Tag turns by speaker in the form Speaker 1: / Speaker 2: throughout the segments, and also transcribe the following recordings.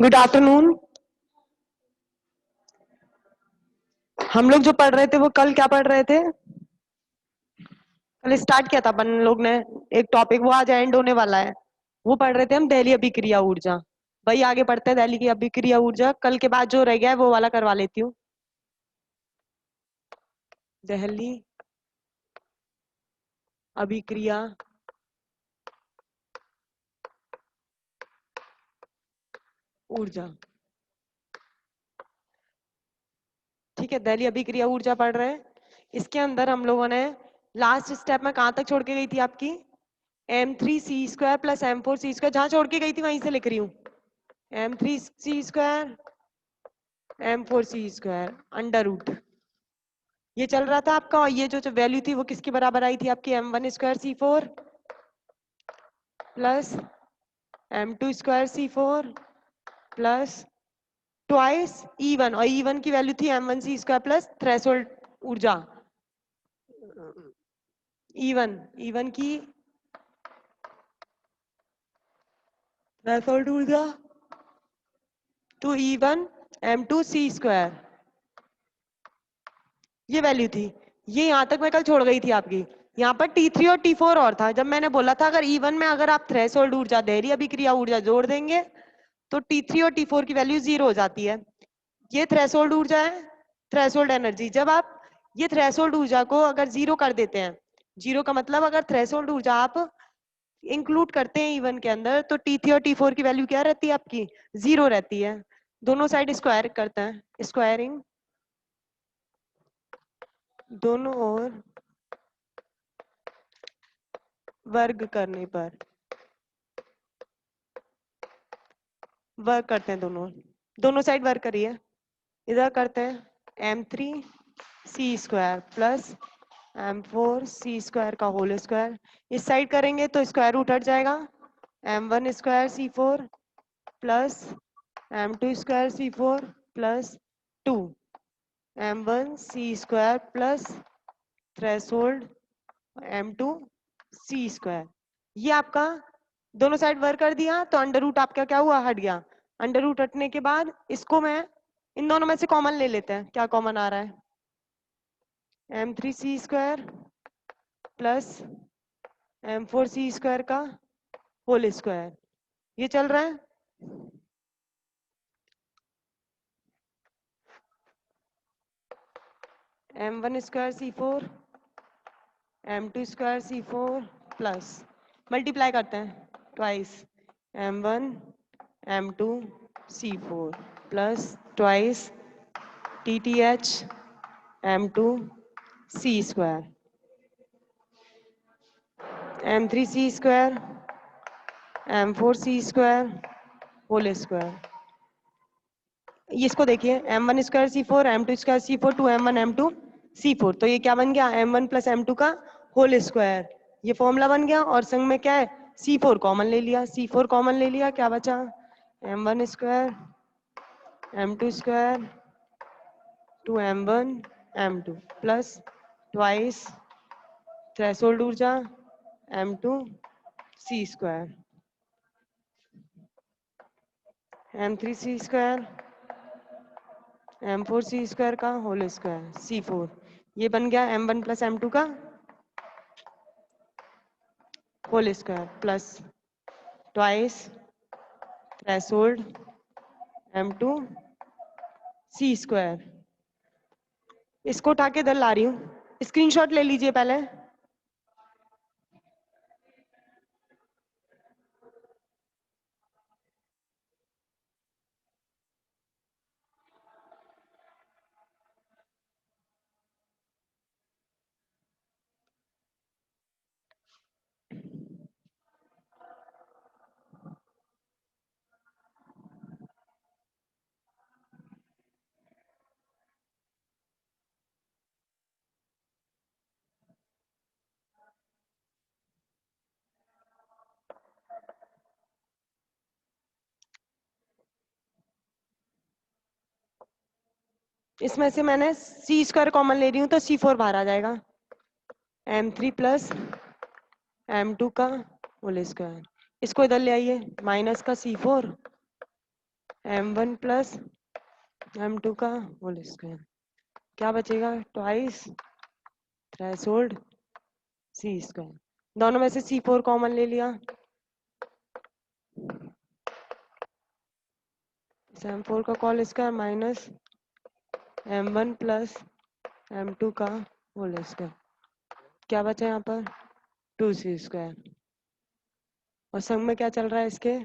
Speaker 1: Good afternoon. हम लोग जो पढ़ रहे थे वो कल क्या पढ़ रहे थे? कल स्टार्ट किया था अपन लोग ने एक टॉपिक, वो आज एंड होने वाला है। वो पढ़ रहे थे हम, दहलीय अभिक्रिया ऊर्जा। भाई आगे पढ़ते हैं दहलीय की अभिक्रिया ऊर्जा। कल के बाद जो रह गया है वो वाला करवा लेती हूँ। दहलीय अभिक्रिया ऊर्जा। ठीक है, दहलीय अभिक्रिया ऊर्जा पढ़ रहे हैं। इसके अंदर हम लोगों ने लास्ट स्टेप में कहाँ तक छोड़ के गई थी आपकी? m3c² plus m4c²। जहां छोड़ के गई थी वहीं से लिख रही हूँ। m3c² m4c² under root. ये चल रहा था आपका, और ये जो वैल्यू थी वो किसके बराबर आई थी आपकी? m1² c4 plus m2² c4 plus twice E1, और E1 की वैल्यू थी m1c² प्लस थ्रेशोल्ड ऊर्जा। E1 की थ्रेशोल्ड ऊर्जा टू E1 m2c²। ये वैल्यू थी। ये यहां तक मैं कल छोड़ गई थी आपकी। यहाँ पर T3 और T4 और था। जब मैंने बोला था अगर E1 में अगर आप थ्रेशोल्ड ऊर्जा, दहलीय अभिक्रिया ऊर्जा जोड़ देंगे तो T3 और T4 की वैल्यू 0 हो जाती है। ये थ्रेशोल्ड ऊर्जा है, थ्रेशोल्ड एनर्जी। जब आप ये थ्रेशोल्ड ऊर्जा को अगर 0 कर देते हैं, 0 का मतलब अगर थ्रेशोल्ड ऊर्जा आप इंक्लूड करते हैं E1 के अंदर, तो T3 और T4 की वैल्यू क्या रहती है आपकी? 0 रहती है। दोनों साइड स्क्वायर करते हैं, स्क्वायरिंग दोनों ओर वर्ग करने पर वर्क करते हैं। दोनों साइड वर्क करिए। इधर करते हैं m3c² प्लस m4c² का होल स्क्वायर। इस साइड करेंगे तो स्क्वायर रूट हट जाएगा। m1² c4 plus m2² c4 plus 2 m1c² plus threshold m2c²। ये आपका दोनों साइड वर्क कर दिया तो अंडर रूट आपका क्या हुआ? हट गया। अंडर रूट हटने के बाद इसको मैं इन दोनों में से कॉमन ले लेते हैं। क्या कॉमन आ रहा है? m3c² प्लस m4c² का होल स्क्वायर। ये चल रहा है। m1² c4 m2² c4 plus multiply करते हैं twice m1 m2 c4 plus twice TTH m2 c² m3c² m4c² whole square. ये इसको देखिए, m1² c4 m2² c4 to m1 m2 c4। तो ये क्या बन गया? m1 प्लस m2 का होल स्क्वायर। ये फॉर्मूला बन गया। और संग में क्या है? c4 कॉमन ले लिया। c4 कॉमन ले लिया, क्या बचा? m1² m2² to m1 m2 plus twice threshold ऊर्जा m2c² m3c² m4c² का होल स्क्वायर c4। ये बन गया m1 प्लस m2 का whole square plus twice threshold m2c²। इसको उठा के इधर ला रही हूँ। स्क्रीनशॉट ले लीजिए पहले। इसमें से मैंने c² कॉमन ले रही हूँ तो c4 बाहर आ जाएगा। m3 प्लस m2 का होल स्क्वायर। इसको इधर ले आइए, माइनस का c4 m1 प्लस m2 का होल स्क्वायर, क्या बचेगा, ट्वाइस थ्रेशोल्ड सी स्क्वायर। दोनों में से C4 कॉमन ले लिया, m4 का call square minus m1 plus m2 का होल स्क्वायर, क्या बचा यहाँ पर 2C स्क्वायर। और संग में क्या चल रहा है इसके,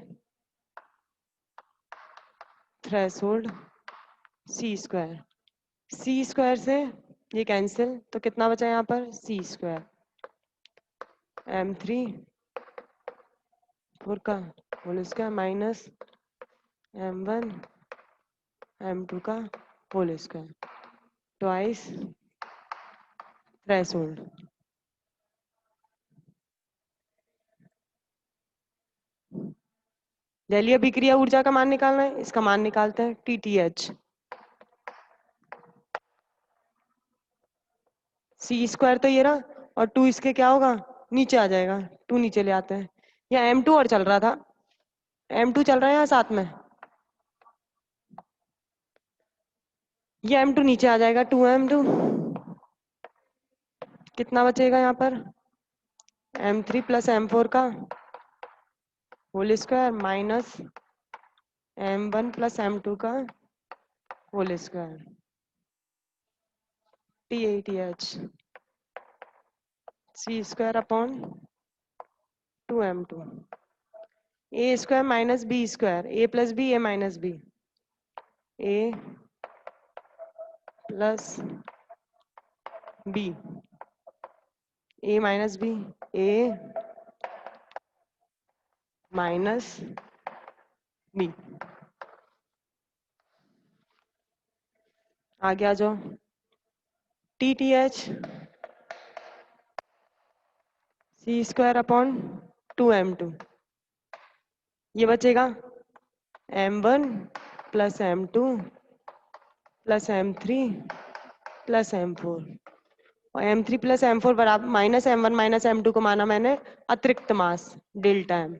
Speaker 1: थ्रेशोल्ड सी स्क्वायर। सी स्क्वायर से ये कैंसिल, तो कितना बचा यहाँ पर सी स्क्वायर, m3 4 का whole square minus m1 m2 का होल स्क्वायर ट्वाइस थ्रेशोल्ड। जलीय अभिक्रिया ऊर्जा का मान निकालना है, इसका मान निकालते हैं TTH। सी स्क्वायर तो ये रहा, और 2 इसके क्या होगा, नीचे आ जाएगा, 2 नीचे ले आते हैं। या m2 और चल रहा था, m2 चल रहा है यहाँ साथ में, ये m2 नीचे आ जाएगा, 2m2, कितना बचेगा यहाँ पर m3 प्लस m4 का whole square minus m1 plus m2 का होल स्क्वायर TATH सी स्क्वायर अपॉन 2m2 ए स्क्वायर माइनस बी स्क्वायर, ए प्लस बी ए माइनस बी, ए प्लस बी ए माइनस बी, ए माइनस बी। आगे आ जाओ, TTH सी square upon 2m2, ये बचेगा m1 plus m2 plus m3 plus m4, और m3 plus m4 बराबर minus m1 minus m2 को माना मैंने अतिरिक्त मास डेल्टा m,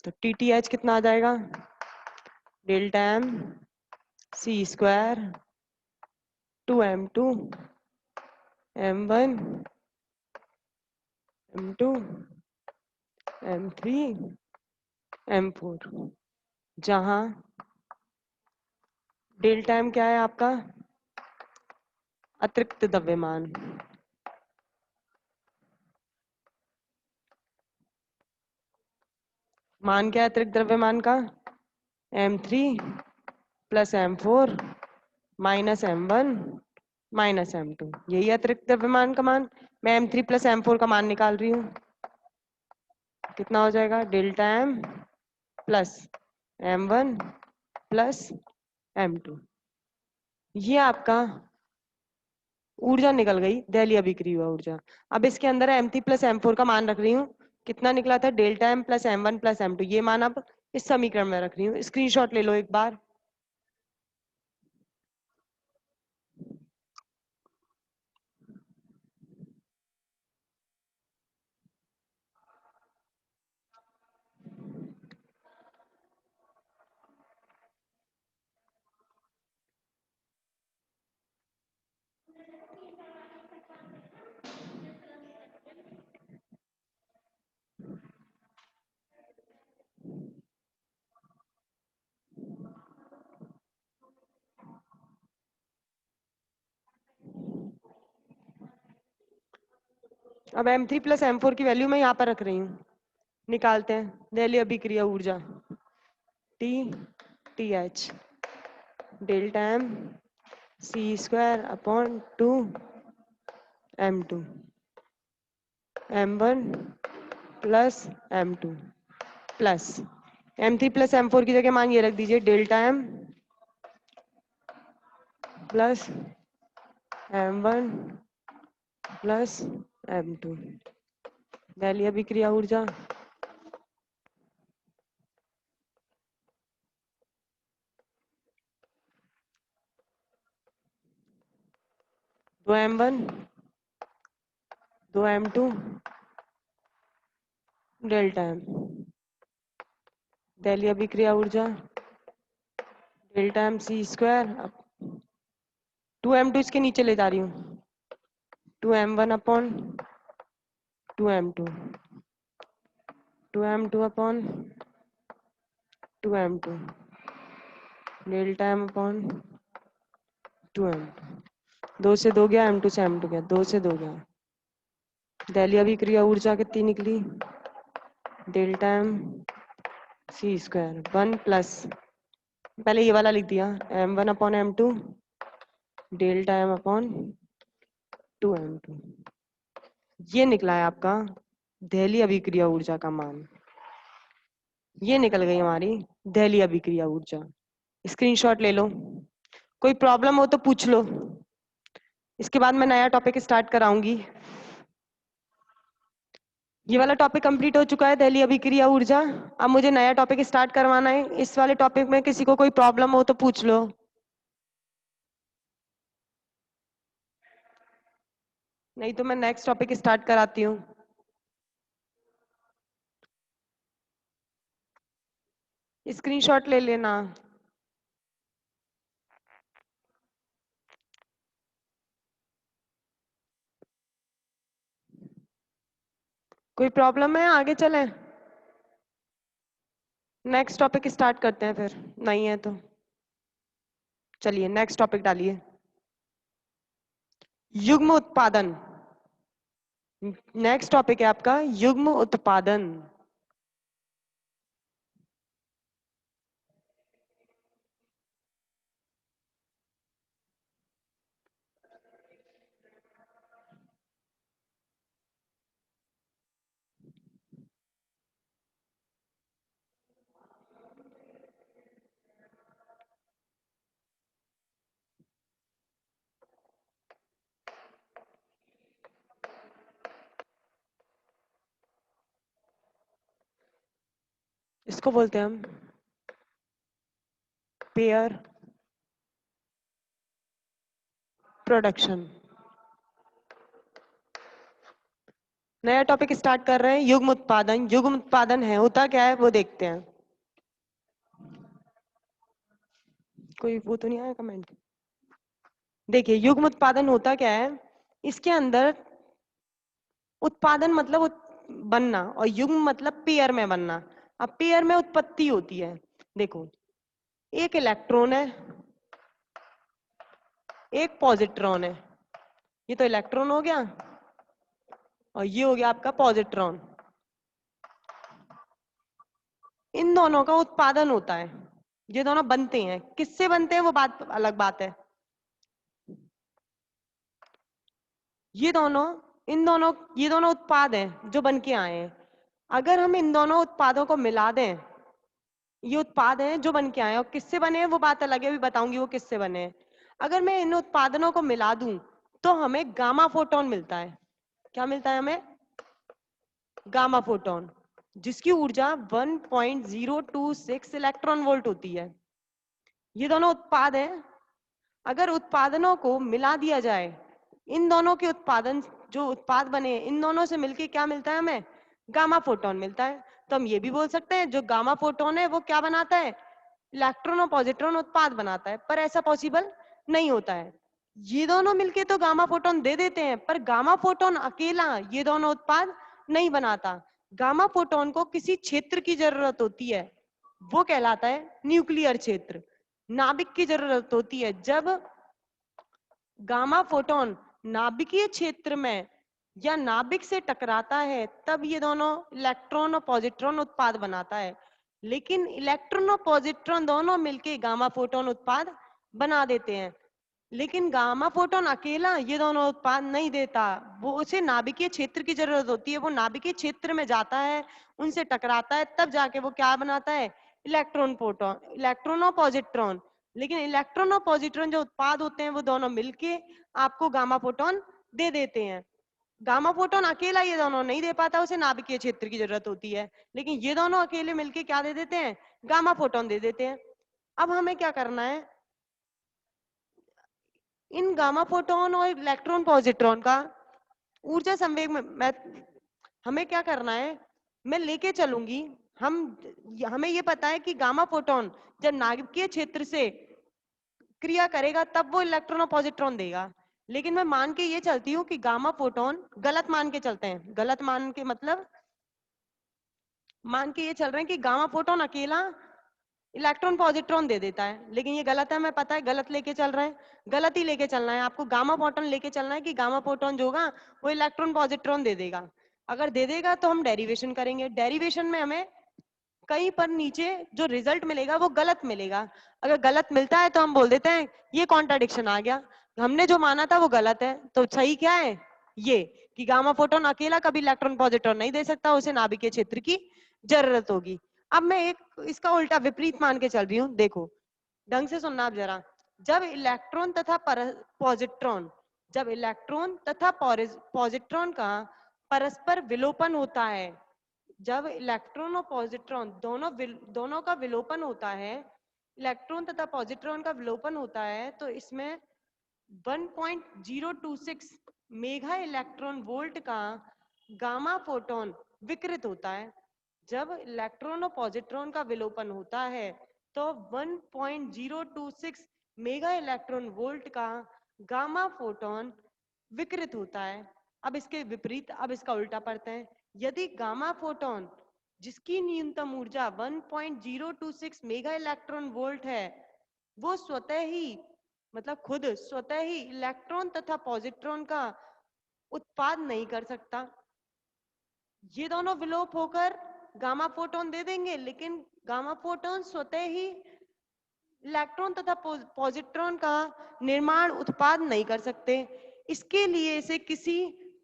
Speaker 1: तो TTH कितना आ जाएगा, delta m C square 2m2 m1 m2 m3 m4, जहां डेल्टा m क्या है आपका, अतिरिक्त द्रव्यमान। मान क्या है अतिरिक्त द्रव्यमान का, m3 plus m4 minus m1 minus m2, यही अतिरिक्त द्रव्यमान का मान। मैं m3 प्लस m4 का मान निकाल रही हूँ, कितना हो जाएगा, delta m plus m1 plus m2, ये आपका ऊर्जा निकल गई, दहलीय अभिक्रिया ऊर्जा। अब इसके अंदर m3 प्लस m4 का मान रख रही हूँ, कितना निकला था, delta m plus m1 plus m2, ये मान अब इस समीकरण में रख रही हूँ, स्क्रीनशॉट ले लो एक बार। अब m3 प्लस m4 की वैल्यू मैं यहाँ पर रख रही हूँ, निकालते हैं दहलीय अभिक्रिया ऊर्जा, TTH delta m C square upon 2m2 m1 plus m2 plus m3 plus m4 की जगह मान ये रख दीजिए, delta m plus m1 plus m2, दहलीय अभिक्रिया ऊर्जा 2m1 2m2 डेल्टा m, दहलीय अभिक्रिया ऊर्जा delta m c square, 2m2 इसके नीचे ले जा रही हूँ, 2m1 upon 2m2, 2m2 upon 2m2, delta m upon 2m2, 2 से 2 गया, m2 से m2 गया, 2 से 2 गया, दहलीय अभिक्रिया ऊर्जा कितनी निकली, delta m c square 1 plus, पहले ये वाला लिख दिया, m1 upon m2, delta m upon 2m2, ये निकला है आपका दहलीय अभिक्रिया ऊर्जा का मान। ये निकल गई हमारी दहलीय अभिक्रिया ऊर्जा। स्क्रीनशॉट ले लो, कोई प्रॉब्लम हो तो पूछ लो, इसके बाद मैं नया टॉपिक स्टार्ट कराऊंगी। ये वाला टॉपिक कंप्लीट हो चुका है, दहलीय अभिक्रिया ऊर्जा। अब मुझे नया टॉपिक स्टार्ट करवाना है। इस वाले टॉपिक में किसी को कोई प्रॉब्लम हो तो पूछ लो, नहीं तो मैं नेक्स्ट टॉपिक स्टार्ट कराती हूँ। स्क्रीनशॉट ले लेना। कोई प्रॉब्लम है, आगे चलें? नेक्स्ट टॉपिक स्टार्ट करते हैं फिर, नहीं है तो चलिए नेक्स्ट टॉपिक डालिए, युग्म उत्पादन। नेक्स्ट टॉपिक है आपका युग्म उत्पादन। इसको बोलते हैं हम पेयर प्रोडक्शन। नया टॉपिक स्टार्ट कर रहे हैं, युग्म उत्पादन। युग्म उत्पादन है, होता क्या है वो देखते हैं। कोई वो तो नहीं आया कमेंट? देखिए युग्म उत्पादन होता क्या है, इसके अंदर उत्पादन मतलब बनना, और युग्म मतलब पेयर में बनना। अब पेयर में उत्पत्ति होती है। देखो, एक इलेक्ट्रॉन है, एक पॉजिट्रॉन है, ये तो इलेक्ट्रॉन हो गया और ये हो गया आपका पॉजिट्रॉन। इन दोनों का उत्पादन होता है, ये दोनों बनते हैं। किससे बनते हैं वो बात अलग बात है। ये दोनों, इन दोनों, ये दोनों उत्पाद हैं जो बन के आए हैं। अगर हम इन दोनों उत्पादों को मिला दें, ये उत्पाद हैं जो बन के आए हैं, और किससे बने हैं वो बात अलग है, अभी बताऊंगी वो किससे बने हैं। अगर मैं इन उत्पादनों को मिला दूं तो हमें गामा फोटोन मिलता है। क्या मिलता है हमें? गामा फोटोन, जिसकी ऊर्जा 1.026 इलेक्ट्रॉन वोल्ट होती है। ये दोनों उत्पाद हैं। अगर उत्पादनों को मिला दिया जाए, इन दोनों के उत्पादन, जो उत्पाद बने इन दोनों से मिलके क्या मिलता है हमें? गामा फोटोन मिलता है। तो हम ये भी बोल सकते हैं जो गामा फोटोन है वो क्या बनाता है? इलेक्ट्रॉन और पॉजिट्रॉन उत्पाद बनाता है। पर ऐसा पॉसिबल नहीं होता है। ये दोनों मिलके तो गामा फोटोन दे देते हैं, पर गामा फोटोन अकेला ये दोनों उत्पाद नहीं बनाता। गामा फोटोन को किसी क्षेत्र की जरूरत होती है, वो कहलाता है न्यूक्लियर क्षेत्र। नाभिक की जरूरत होती है। जब गामा फोटोन नाभिकीय क्षेत्र में या नाभिक से टकराता है, तब ये दोनों इलेक्ट्रॉन और पॉजिट्रॉन उत्पाद बनाता है। लेकिन इलेक्ट्रॉन और पॉजिट्रॉन दोनों मिलके गामा फोटोन उत्पाद बना देते हैं। लेकिन गामा फोटोन अकेला ये दोनों उत्पाद नहीं देता, वो उसे नाभिकीय क्षेत्र की जरूरत होती है। वो नाभिकीय क्षेत्र में जाता है, उनसे टकराता है, तब जाके वो क्या बनाता है? इलेक्ट्रॉन प्रोटॉन, इलेक्ट्रॉन और पॉजिट्रॉन। लेकिन इलेक्ट्रॉन और पॉजिट्रॉन जो उत्पाद होते हैं वो दोनों मिलके आपको गामा फोटोन दे देते हैं। गामा फोटोन अकेला ये दोनों नहीं दे पाता, उसे नाभिकीय क्षेत्र की जरूरत होती है। लेकिन ये दोनों अकेले मिलके क्या दे देते हैं? गामा फोटोन दे देते हैं। अब हमें क्या करना है, इन गामा फोटोन और इलेक्ट्रॉन पॉजिट्रॉन का ऊर्जा संवेग में हमें क्या करना है, मैं लेके चलूंगी हमें ये पता है कि गामा फोटोन जब नाभिकीय क्षेत्र से क्रिया करेगा तब वो इलेक्ट्रॉन और पॉजिट्रॉन देगा। लेकिन मैं मान के ये चलती हूँ कि गामा फोटोन, गलत मान के चलते हैं, गलत मान के मतलब मान के ये चल रहे हैं कि गामा फोटोन अकेला इलेक्ट्रॉन पॉजिट्रॉन दे देता है, लेकिन ये गलत है, हमें पता है, गलत लेके चल रहे हैं, गलत ही लेके चलना है। आपको गामा फोटोन लेके चलना है कि गामा फोटोन जो होगा वो इलेक्ट्रॉन पॉजिट्रॉन दे देगा। अगर दे देगा तो हम डेरिवेशन करेंगे, डेरिवेशन में हमें कहीं पर नीचे जो रिजल्ट मिलेगा वो गलत मिलेगा। अगर गलत मिलता है तो हम बोल देते हैं ये कॉन्ट्राडिक्शन आ गया, हमने जो माना था वो गलत है। तो सही क्या है, ये कि गामा फोटोन अकेला कभी इलेक्ट्रॉन पॉजिट्रॉन नहीं दे सकता, उसे नाभिकीय क्षेत्र की जरूरत होगी। अब मैं एक इसका उल्टा विपरीत मान के चल रही हूँ, देखो ढंग से सुनना आप जरा। जब इलेक्ट्रॉन तथा पॉजिट्रॉन जब इलेक्ट्रॉन तथा पॉजिट्रॉन का परस्पर विलोपन होता है, जब इलेक्ट्रॉन और पॉजिट्रॉन दोनों का विलोपन होता है, इलेक्ट्रॉन तथा पॉजिट्रॉन का विलोपन होता है, तो इसमें 1.026 मेगा इलेक्ट्रॉन वोल्ट का गामा फोटोन विकिरित होता है। जब इलेक्ट्रॉन और पॉजिट्रॉन का विलोपन होता है तो 1.026 मेगा इलेक्ट्रॉन वोल्ट का गामा फोटोन विकिरित होता है। अब इसके विपरीत, अब इसका उल्टा पढ़ते हैं। यदि गामा फोटोन जिसकी न्यूनतम ऊर्जा 1.026 मेगा इलेक्ट्रॉन वोल्ट है, वो स्वतः ही मतलब खुद स्वतः ही इलेक्ट्रॉन तथा पॉजिट्रॉन का उत्पाद नहीं कर सकता, ये दोनों विलोप होकर गामा फोटोन दे देंगे, लेकिन गामा फोटोन स्वतः ही इलेक्ट्रॉन तथा पॉजिट्रॉन का निर्माण उत्पाद नहीं कर सकते। इसके लिए इसे किसी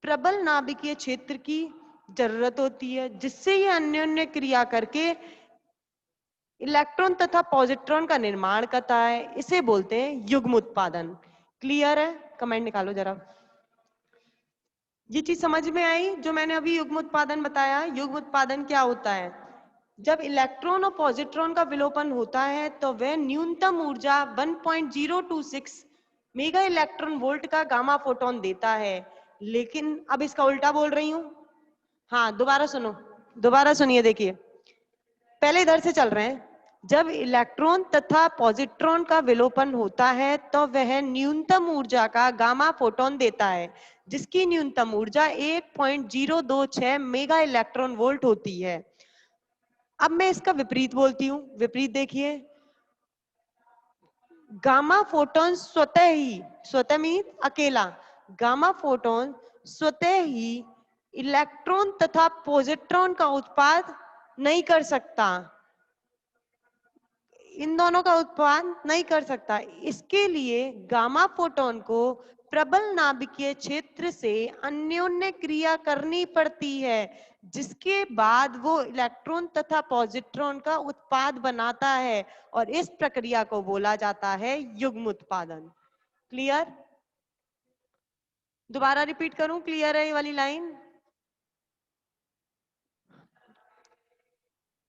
Speaker 1: प्रबल नाभिकीय क्षेत्र की जरूरत होती है, जिससे ये अन्योन्य क्रिया करके इलेक्ट्रॉन तथा पॉजिट्रॉन का निर्माण करता है। इसे बोलते हैं युग्म उत्पादन। क्लियर है? कमेंट निकालो जरा। ये चीज समझ में आई जो मैंने अभी युग्म उत्पादन बताया? युग्म उत्पादन क्या होता है? जब इलेक्ट्रॉन और पॉजिट्रॉन का विलोपन होता है तो वह न्यूनतम ऊर्जा 1.026 मेगा इलेक्ट्रॉन वोल्ट का गामा फोटोन देता है। लेकिन अब इसका उल्टा बोल रही हूं, हाँ दोबारा सुनो, दोबारा सुनिए, देखिए पहले इधर से चल रहे हैं। जब इलेक्ट्रॉन तथा पॉजिट्रॉन का विलोपन होता है तो वह न्यूनतम ऊर्जा का गामा फोटोन देता है, जिसकी न्यूनतम ऊर्जा 1.026 मेगा इलेक्ट्रॉन वोल्ट होती है। अब मैं इसका विपरीत बोलती हूँ, विपरीत देखिए। गामा फोटोन स्वतः मीन अकेला, गामा फोटोन स्वतः ही इलेक्ट्रॉन तथा पॉजिट्रॉन का उत्पाद नहीं कर सकता, इन दोनों का उत्पाद नहीं कर सकता। इसके लिए गामा फोटोन को प्रबल नाभिकीय क्षेत्र से अन्योन्य क्रिया करनी पड़ती है, जिसके बाद वो इलेक्ट्रॉन तथा पॉजिट्रॉन का उत्पाद बनाता है, और इस प्रक्रिया को बोला जाता है युग्म उत्पादन। क्लियर? दोबारा रिपीट करूं, क्लियर है ये वाली लाइन?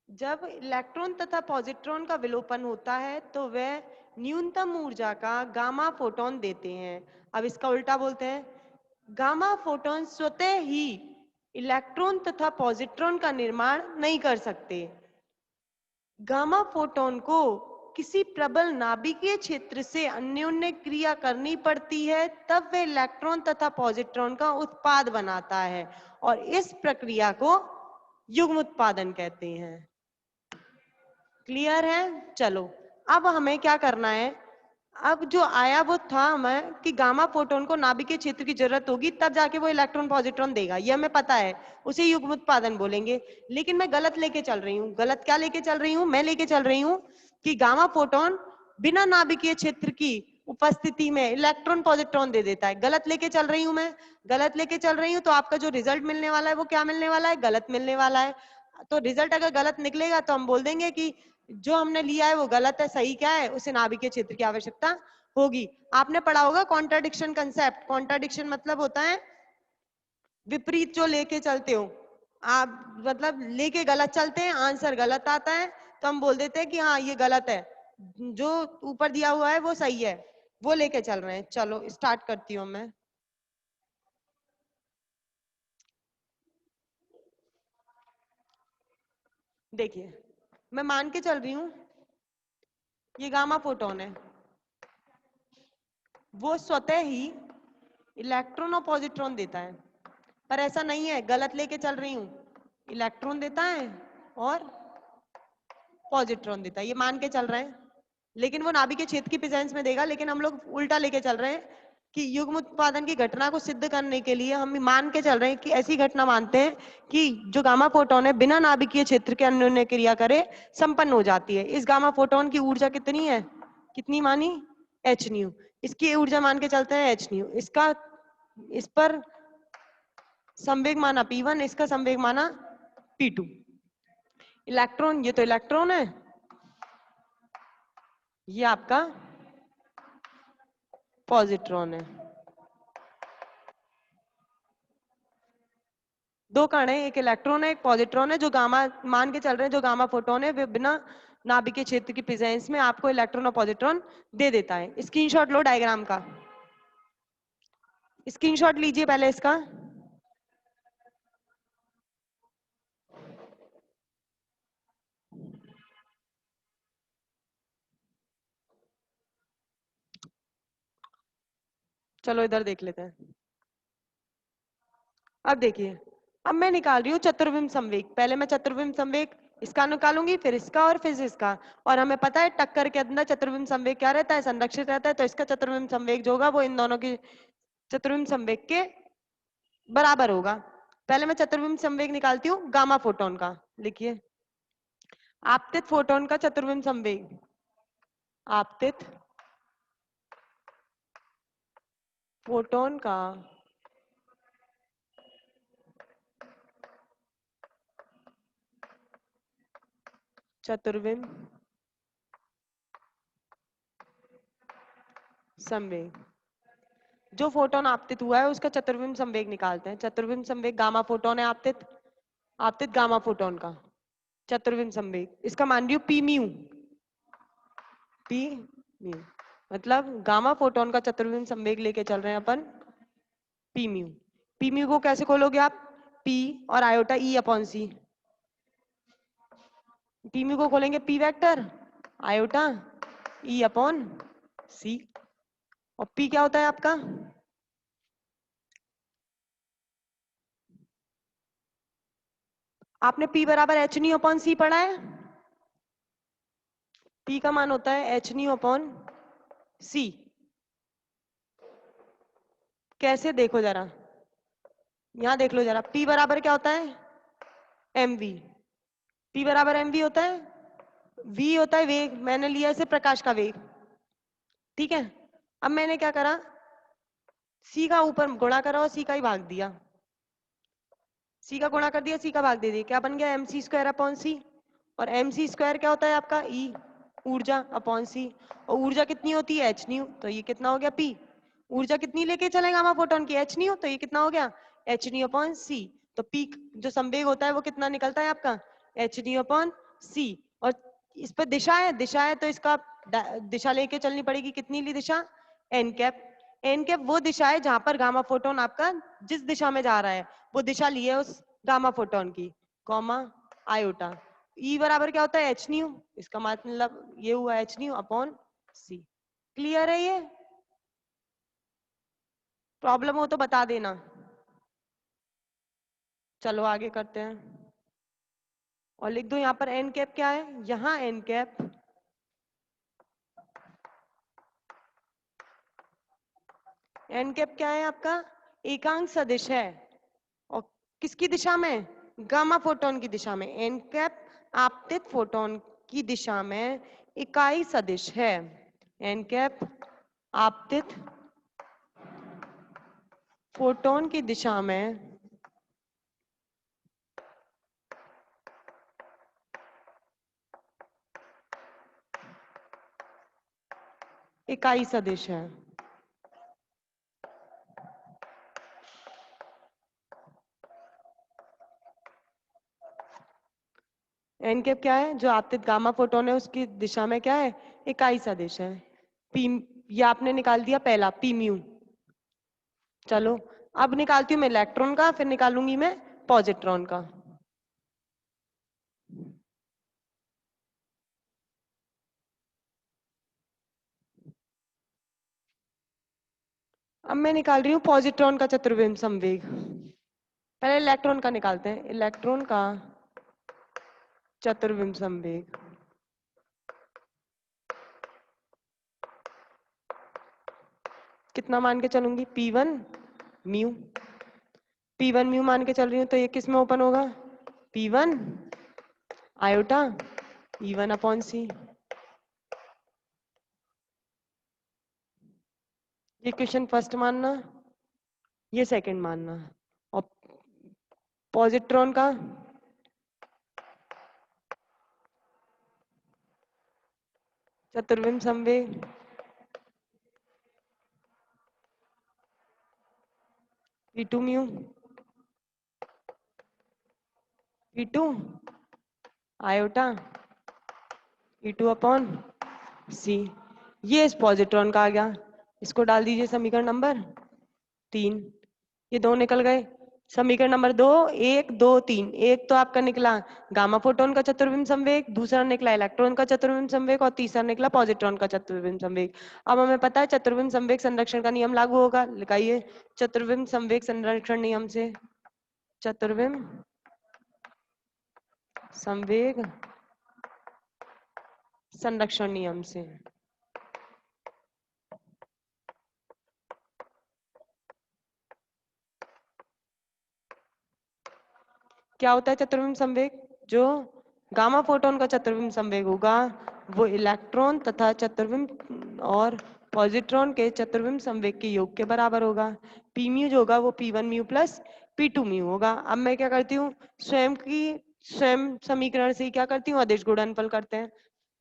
Speaker 1: जब इलेक्ट्रॉन तथा पॉजिट्रॉन का विलोपन होता है तो वह न्यूनतम ऊर्जा का गामा फोटोन देते हैं। अब इसका उल्टा बोलते हैं, गामा फोटोन स्वतः ही इलेक्ट्रॉन तथा पॉजिट्रॉन का निर्माण नहीं कर सकते। गामा फोटोन को किसी प्रबल नाभिकीय क्षेत्र से अन्योन्य क्रिया करनी पड़ती है, तब वह इलेक्ट्रॉन तथा पॉजिट्रॉन का उत्पाद बनाता है, और इस प्रक्रिया को युग्म उत्पादन कहते हैं। क्लियर है? चलो अब हमें क्या करना है, अब जो आया वो था हमें कि गामा फोटोन को नाभिकीय क्षेत्र की जरूरत होगी तब जाके वो इलेक्ट्रॉन पॉजिट्रॉन देगा, ये हमें पता है, उसे युग्म उत्पादन बोलेंगे। लेकिन मैं गलत लेके चल रही हूँ। गलत क्या लेके चल रही हूँ? मैं लेके चल रही हूँ कि गामा फोटोन बिना नाभिकीय क्षेत्र की उपस्थिति में इलेक्ट्रॉन पॉजिट्रॉन दे देता है। गलत लेके चल रही हूँ मैं, गलत लेके चल रही हूँ, तो आपका जो रिजल्ट मिलने वाला है वो क्या मिलने वाला है? गलत मिलने वाला है। तो रिजल्ट अगर गलत निकलेगा तो हम बोल देंगे कि जो हमने लिया है वो गलत है, सही क्या है? उसे नाभिकीय क्षेत्र की आवश्यकता होगी। आपने पढ़ा होगा कॉन्ट्राडिक्शन कंसेप्ट। कॉन्ट्राडिक्शन मतलब होता है विपरीत जो लेके चलते हो आप, मतलब लेके गलत चलते हैं, आंसर गलत आता है तो हम बोल देते हैं कि हाँ ये गलत है, जो ऊपर दिया हुआ है वो सही है, वो लेके चल रहे हैं। चलो स्टार्ट करती हूँ मैं। देखिए मैं मान के चल रही हूं ये गामा फोटोन है, वो स्वतः ही इलेक्ट्रॉन और पॉजिट्रॉन देता है, पर ऐसा नहीं है, गलत लेके चल रही हूं। इलेक्ट्रॉन देता है और पॉजिट्रॉन देता है, ये मान के चल रहे हैं, लेकिन वो नाभिक के क्षेत्र की प्रेजेंस में देगा। लेकिन हम लोग उल्टा लेके चल रहे हैं कि युग्म उत्पादन की घटना को सिद्ध करने के लिए हम मान के चल रहे हैं कि ऐसी घटना मानते हैं कि जो गामा फोटोन है बिना नाभिकीय क्षेत्र के अन्योन्य क्रिया करे संपन्न हो जाती है। इस गामा फोटोन की ऊर्जा कितनी है, कितनी मानी, एच न्यू। इसकी ऊर्जा मान के चलते हैं एच न्यू। इसका इस पर संवेग माना P1, इसका संवेग माना P2। इलेक्ट्रॉन, ये तो इलेक्ट्रॉन है, ये आपका पॉजिट्रॉन है। दो कण है, एक इलेक्ट्रॉन है एक पॉजिट्रॉन है, जो गामा मान के चल रहे हैं, जो गामा फोटोन है वे बिना नाभिकीय क्षेत्र की प्रेजेंस में आपको इलेक्ट्रॉन और पॉजिट्रॉन दे देता है। स्क्रीनशॉट लो डायग्राम का, स्क्रीनशॉट लीजिए पहले इसका। चलो इधर देख लेते हैं। अब देखिए, अब मैं निकाल रही हूँ चतुर्विम संवेग। पहले मैं चतुर्विम संवेग इसका निकालूंगी, फिर इसका और फिर इसका। और हमें पता है टक्कर के अंदर चतुर्विम संवेग क्या रहता है, संरक्षित रहता है। तो इसका चतुर्विम संवेग जो होगा वो इन दोनों की चतुर्विम संवेग के बराबर होगा। पहले मैं चतुर्विम संवेग निकालती हूँ गामा फोटोन का। लिखिए, आपतित फोटोन का चतुर्विम संवेग, आपतित फोटोन का चतुर्विम संवेग। जो फोटोन आपतित हुआ है उसका चतुर्विम संवेग निकालते हैं। चतुर्विम संवेग गामा फोटोन है आपतित, आपतित गामा फोटोन का चतुर्विम संवेग, इसका मान रही हूँ पी म्यू। पी म्यू मतलब गामा फोटोन का चतुर्विम संवेग लेके चल रहे हैं अपन पी म्यू। पी म्यू को कैसे खोलोगे आप, पी और iota E upon C. P mu को खोलेंगे P vector iota E upon C. और पी क्या होता है आपका, आपने पी बराबर एच न्यू अपॉन सी पढ़ा है। पी का मान होता है एच न्यू अपॉन सी। कैसे, देखो जरा, यहां देख लो जरा, पी बराबर क्या होता है, एम वी। पी बराबर एम वी होता है, वी होता है वेग, मैंने लिया इसे प्रकाश का वेग, ठीक है। अब मैंने क्या करा, सी का ऊपर गुणा करा और सी का ही भाग दिया, सी का गुणा कर दिया सी का भाग दे दिया, क्या बन गया, M c square upon C. और एम सी स्क्वायर क्या होता है आपका, ई ऊर्जा अपॉन सी। और ऊर्जा कितनी होती है, एच न्यू। तो ये कितना हो गया, पी। ऊर्जा कितनी लेके चलेगा गामा फोटोन की, एच न्यू। तो ये कितना हो गया, एच न्यू अपॉन सी। तो पी जो संवेग होता है वो कितना निकलता है आपका, एच न्यू अपॉन सी। और इस पर दिशा है, दिशा है तो इसका दिशा लेके चलनी पड़ेगी, कितनी ली दिशा, एन कैप। एन कैप वो दिशा है जहां पर गामा फोटोन आपका जिस दिशा में जा रहा है वो दिशा ली है उस गामा फोटोन की, कॉमा आयोटा। ई बराबर क्या होता है, एच न्यू। इसका मतलब ये हुआ एच न्यू अपॉन सी। क्लियर है ये, प्रॉब्लम हो तो बता देना। चलो आगे करते हैं और लिख दो यहाँ पर एन कैप क्या है, यहाँ एन कैप एन कैप क्या है आपका, एकांक सदिश है। और किसकी दिशा में, गामा फोटोन की दिशा में। एन कैप आपतित फोटोन की दिशा में इकाई सदिश है। एन कैप आपतित फोटोन की दिशा में इकाई सदिश है। एन कैप क्या है, जो आपतित गामा फोटोन है उसकी दिशा में क्या है, इकाई सदिश है। पी, ये आपने निकाल दिया पहला पी म्यू। चलो अब निकालती हूँ मैं इलेक्ट्रॉन का, फिर निकालूंगी मैं पॉजिट्रॉन का। अब मैं निकाल रही हूँ पॉजिट्रॉन का चतुर्विम संवेग। पहले इलेक्ट्रॉन का निकालते हैं, इलेक्ट्रॉन का चतुर्विम संवेग। कितना मान के चलूंगी, P1 म्यू, P1 म्यू मान के चल रही हूँ, तो ये किस में ओपन होगा, P1 आयोटा E1 अपॉन सी। ये क्वेश्चन फर्स्ट मानना, ये सेकंड मानना। और पॉजिट्रॉन का चतुर्विम संवेग P2 mu, P2 iota E2 upon सी। ये इस पॉजिट्रॉन का आ गया, इसको डाल दीजिए समीकरण नंबर 3। ये दो निकल गए। समीकरण नंबर 2, 1 2 3। एक तो आपका निकला गामा फोटोन का चतुर्विम संवेग, दूसरा निकला इलेक्ट्रॉन का चतुर्विम संवेग, और तीसरा निकला पॉजिट्रॉन का चतुर्विम संवेग। अब हमें पता है चतुर्विम संवेग संरक्षण का नियम लागू होगा, लिखाइए चतुर्विम संवेग संरक्षण नियम से, चतुर्विम संवेग संरक्षण नियम से। क्या होता है चतुर्विम संवेग, जो गामा फोटोन का चतुर्विम संवेग होगा वो इलेक्ट्रॉन तथा चतुर्विम और पॉजिट्रॉन के चतुर्विम संवेग के योग के बराबर होगा। पी म्यू जो होगा वो P1 mu plus P2 mu होगा। अब मैं क्या करती हूँ, स्वयं समीकरण से ही क्या करती हूँ, अदिश गुणनफल करते हैं।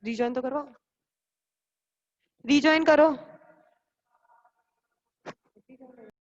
Speaker 1: रिजॉइन तो करो, रिजॉइन करो।